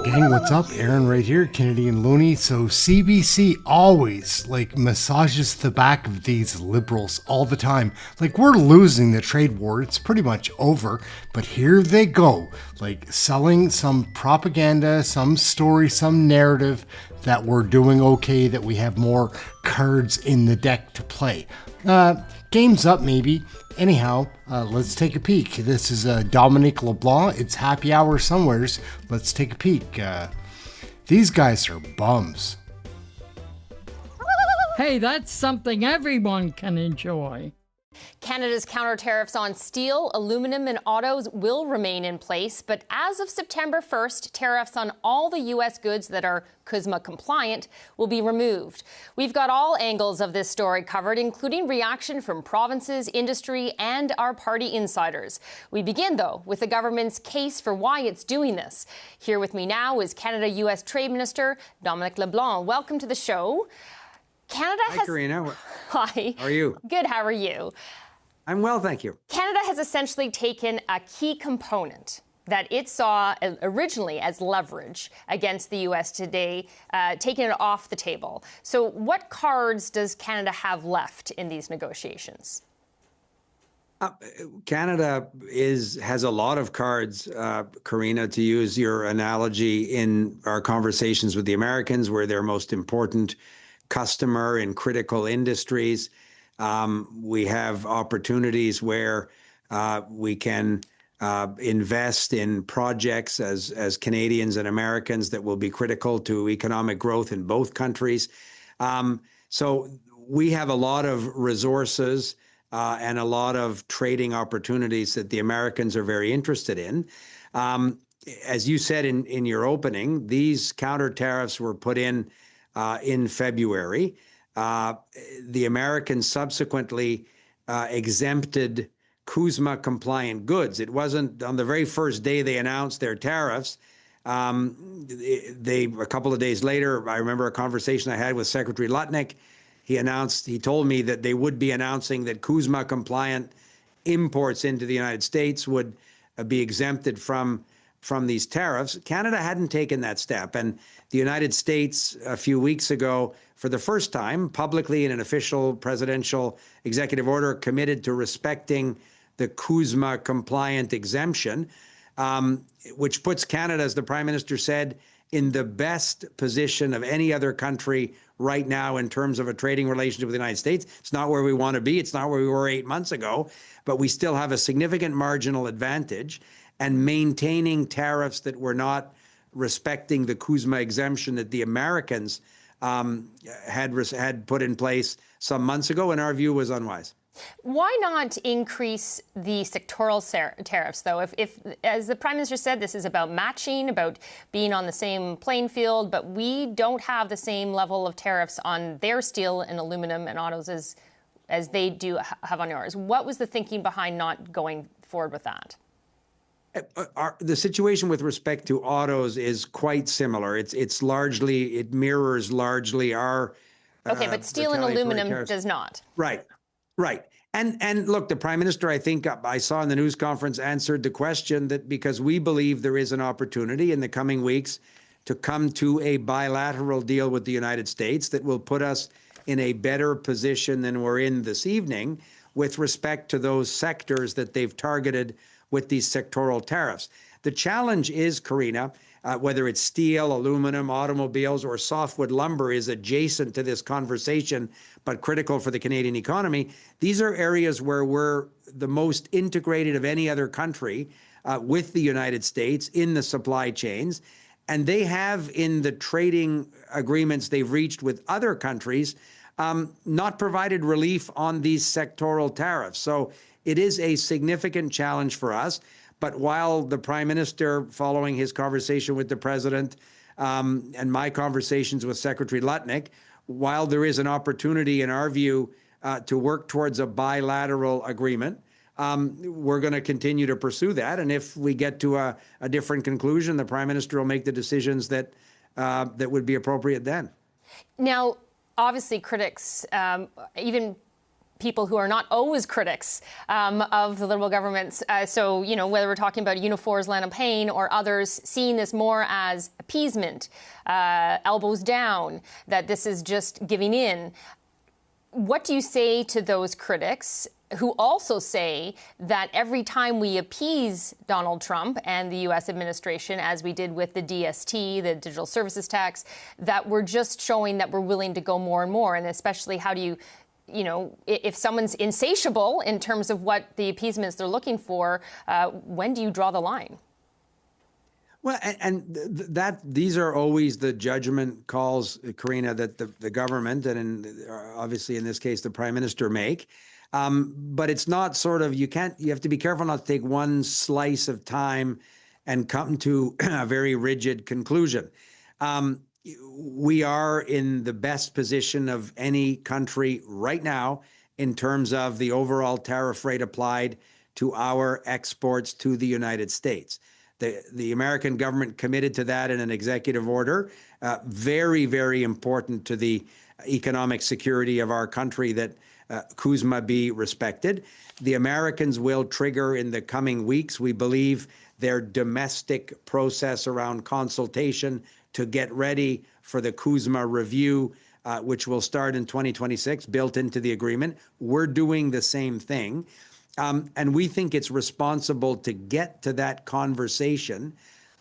Gang, what's up? Aaron right here, Canadian Looney. So CBC always massages the back of these liberals all the time. We're losing the trade war. It's pretty much over. But here they go, selling some propaganda, some story, some narrative that we're doing okay, that we have more cards in the deck to play. Game's up maybe. Anyhow, let's take a peek. This is Dominic LeBlanc. It's happy hour somewheres. Let's take a peek. These guys are bums. Hey, that's something everyone can enjoy. Canada's counter tariffs on steel, aluminum, and autos will remain in place, but as of September 1st, tariffs on all the U.S. goods that are CUSMA-compliant will be removed. We've got all angles of this story covered, including reaction from provinces, industry, and our party insiders. We begin, though, with the government's case for why it's doing this. Here with me now is Canada-U.S. Trade Minister Dominic LeBlanc. Welcome to the show. Hi, Karina. Hi. How are you? Good. How are you? I'm well, thank you. Canada has essentially taken a key component that it saw originally as leverage against the U.S. today, taking it off the table. So what cards does Canada have left in these negotiations? Canada has a lot of cards, Karina, to use your analogy, in our conversations with the Americans. We're their most important customer in critical industries. We have opportunities where we can invest in projects as Canadians and Americans that will be critical to economic growth in both countries. So we have a lot of resources and a lot of trading opportunities that the Americans are very interested in. As you said in your opening, these counter tariffs were put in February. The Americans subsequently exempted CUSMA-compliant goods. It wasn't on the very first day they announced their tariffs. A couple of days later, I remember a conversation I had with Secretary LeBlanc. He told me that they would be announcing that CUSMA-compliant imports into the United States would be exempted from these tariffs. Canada hadn't taken that step, and the United States a few weeks ago, for the first time, publicly in an official presidential executive order, committed to respecting the CUSMA-compliant exemption, which puts Canada, as the Prime Minister said, in the best position of any other country right now in terms of a trading relationship with the United States. It's not where we want to be. It's not where we were 8 months ago, but we still have a significant marginal advantage. And maintaining tariffs that were not respecting the CUSMA exemption that the Americans had put in place some months ago, in our view, was unwise. Why not increase the sectoral tariffs, though? If, as the Prime Minister said, this is about matching, about being on the same playing field, but we don't have the same level of tariffs on their steel and aluminum and autos as they do have on yours. What was the thinking behind not going forward with that? The situation with respect to autos is quite similar. It mirrors largely our okay, but steel and aluminum tariffs. Does not. Right. And look, the Prime Minister, I think I saw in the news conference, answered the question that because we believe there is an opportunity in the coming weeks to come to a bilateral deal with the United States that will put us in a better position than we're in this evening with respect to those sectors that they've targeted with these sectoral tariffs. The challenge is, Karina, whether it's steel, aluminum, automobiles, or softwood lumber is adjacent to this conversation, but critical for the Canadian economy. These are areas where we're the most integrated of any other country with the United States in the supply chains. And they have, in the trading agreements they've reached with other countries, not provided relief on these sectoral tariffs. So it is a significant challenge for us. But while the Prime Minister, following his conversation with the President and my conversations with Secretary LeBlanc, while there is an opportunity, in our view, to work towards a bilateral agreement, we're going to continue to pursue that. And if we get to a different conclusion, the Prime Minister will make the decisions that would be appropriate then. Now, obviously, critics, even people who are not always critics of the Liberal governments. So, you know, whether we're talking about Unifor's Lenape or others seeing this more as appeasement, elbows down, that this is just giving in. What do you say to those critics who also say that every time we appease Donald Trump and the U.S. administration, as we did with the DST, the digital services tax, that we're just showing that we're willing to go more and more? And especially, how do you know, if someone's insatiable in terms of what the appeasements they're looking for, when do you draw the line? Well, that these are always the judgment calls, Karina, that the government and obviously in this case the Prime Minister make. But it's not sort of, you have to be careful not to take one slice of time and come to a very rigid conclusion. We are in the best position of any country right now in terms of the overall tariff rate applied to our exports to the United States. The American government committed to that in an executive order. Very, very important to the economic security of our country that CUSMA be respected. The Americans will trigger in the coming weeks, we believe, their domestic process around consultation to get ready for the CUSMA review, which will start in 2026, built into the agreement. We're doing the same thing. And we think it's responsible to get to that conversation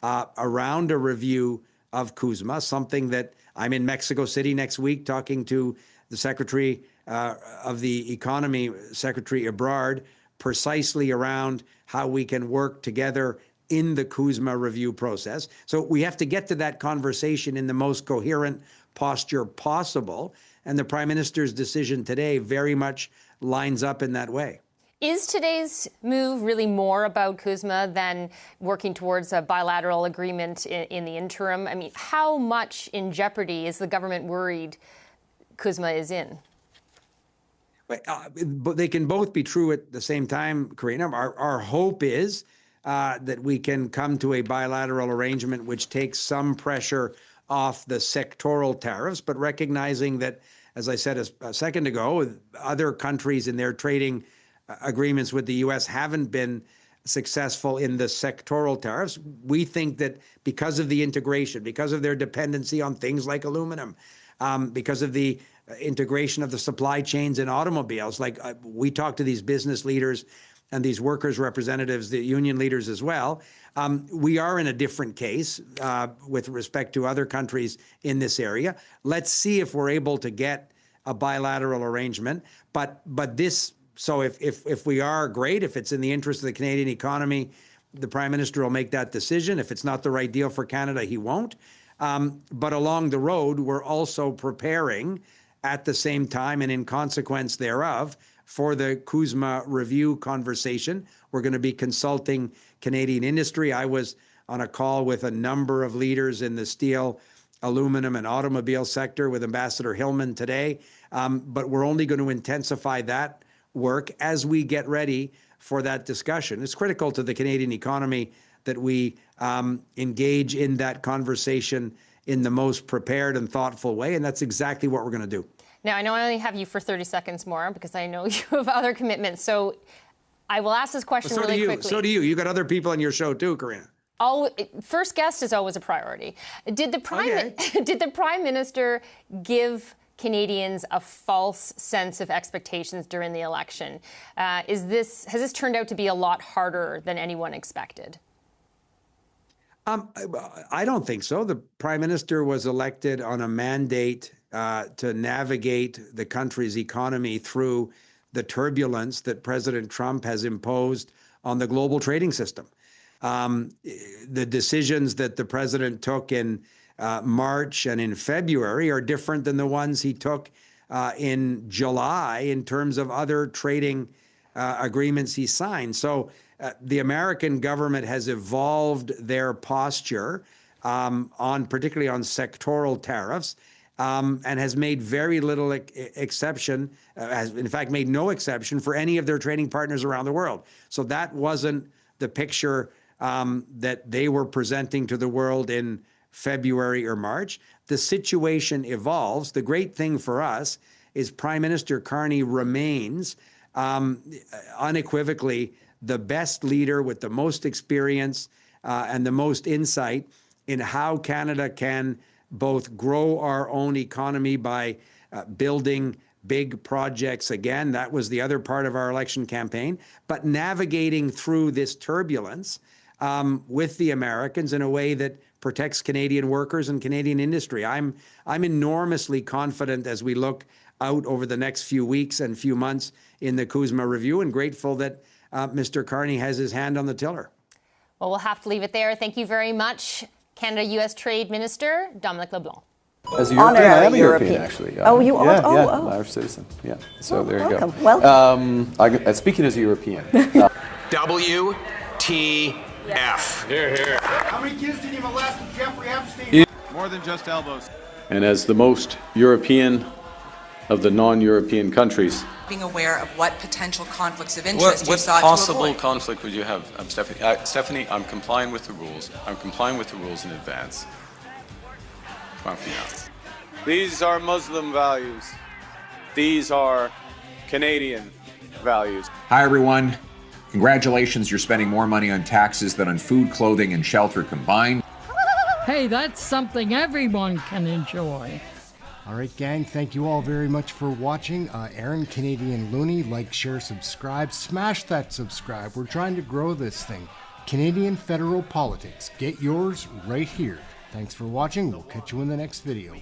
around a review of CUSMA, something that I'm in Mexico City next week talking to the Secretary of the Economy, Secretary Ebrard, precisely around how we can work together in the CUSMA review process. So we have to get to that conversation in the most coherent posture possible. And the Prime Minister's decision today very much lines up in that way. Is today's move really more about CUSMA than working towards a bilateral agreement in the interim? I mean, how much in jeopardy is the government worried CUSMA is in? But they can both be true at the same time, Karina. Our hope is that we can come to a bilateral arrangement which takes some pressure off the sectoral tariffs, but recognizing that, as I said a second ago, other countries in their trading agreements with the U.S. haven't been successful in the sectoral tariffs. We think that because of the integration, because of their dependency on things like aluminum, because of the integration of the supply chains in automobiles, like we talk to these business leaders and these workers' representatives, the union leaders as well, we are in a different case with respect to other countries in this area. Let's see if we're able to get a bilateral arrangement. But this, so if we are, great. If it's in the interest of the Canadian economy, the Prime Minister will make that decision. If it's not the right deal for Canada, he won't. But along the road, we're also preparing at the same time and in consequence thereof for the CUSMA review conversation. We're going to be consulting Canadian industry. I was on a call with a number of leaders in the steel, aluminum, and automobile sector with Ambassador Hillman today. But we're only going to intensify that work as we get ready for that discussion. It's critical to the Canadian economy that we engage in that conversation in the most prepared and thoughtful way, and that's exactly what we're going to do. Now, I know I only have you for 30 seconds more because I know you have other commitments. So I will ask this question really quickly. So do you. You got other people on your show too, Karina. First guest is always a priority. Did the Prime Minister give Canadians a false sense of expectations during the election? Has this turned out to be a lot harder than anyone expected? I don't think so. The Prime Minister was elected on a mandate to navigate the country's economy through the turbulence that President Trump has imposed on the global trading system. The decisions that the president took in March and in February are different than the ones he took in July in terms of other trading agreements he signed. So the American government has evolved their posture particularly on sectoral tariffs, and has made very little exception, has in fact made no exception for any of their trading partners around the world. So that wasn't the picture that they were presenting to the world in February or March. The situation evolves. The great thing for us is Prime Minister Carney remains unequivocally the best leader with the most experience and the most insight in how Canada can both grow our own economy by building big projects again. That was the other part of our election campaign, but navigating through this turbulence with the Americans in a way that protects Canadian workers and Canadian industry. I'm enormously confident as we look out over the next few weeks and few months in the CUSMA review, and grateful that Mr. Carney has his hand on the tiller. Well, we'll have to leave it there. Thank you very much, Canada-U.S. Trade Minister Dominic LeBlanc. As a European, I am a European. European, actually. Oh, you are? Yeah, Irish citizen. Yeah, so there you welcome. go. Welcome. Speaking as a European. WTF. Here, here. How many kids did you molest with Jeffrey Epstein? More than just elbows. And as the most European of the non-European countries, being aware of what potential conflicts of interest you sought what to possible avoid. conflict would you have, Stephanie? Stephanie, I'm complying with the rules. I'm complying with the rules in advance. Come on, Fiona. These are Muslim values. These are Canadian values. Hi, everyone. Congratulations, you're spending more money on taxes than on food, clothing, and shelter combined. Hey, that's something everyone can enjoy. All right, gang, thank you all very much for watching. Aaron, Canadian Looney, like, share, subscribe. Smash that subscribe. We're trying to grow this thing. Canadian Federal Politics. Get yours right here. Thanks for watching. We'll catch you in the next video.